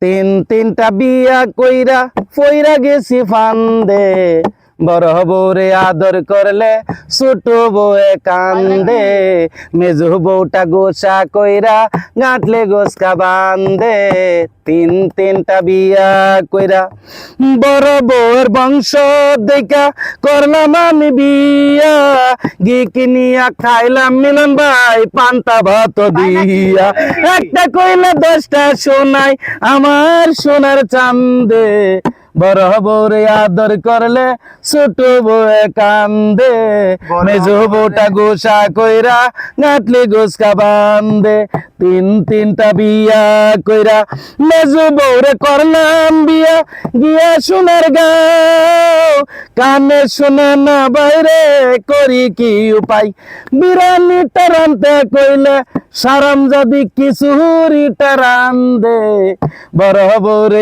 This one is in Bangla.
তিনটা বিয়া কইরা পইরা গেছি ফান্দে, বড় বউরে আদর করলে ছোট বউয়ে কান্দে, মেজু বউটা গোসা কইরা গাঁটলে গোসকা বান্দে। তিনটা বিয়া কইরা বড় বউয়ের বংশ দেখা করলাম আমি বিয়া, গি কিনিয়া খাইলাম মিলন ভাই পান্তা ভাত দিয়া। একটা কইলে 10টা শোনাই আমার সোনার চান্দে, বড় বউরে আদর করলে ছোট বউয়ে কান্দে, মেজো বউটা গোসা কইরা গাঁটলি গোসকা বান্দে। তিনটা বিয়া কইরা মেজো বউরে করলাম বিয়া, গিয়া সোনার গাঁও কানে শোনে না বাইরে করি কি উপায়। বিরানিটা রানতে কইলে সারাম যদি কিছু রিটা রান্দে, বড় বউরে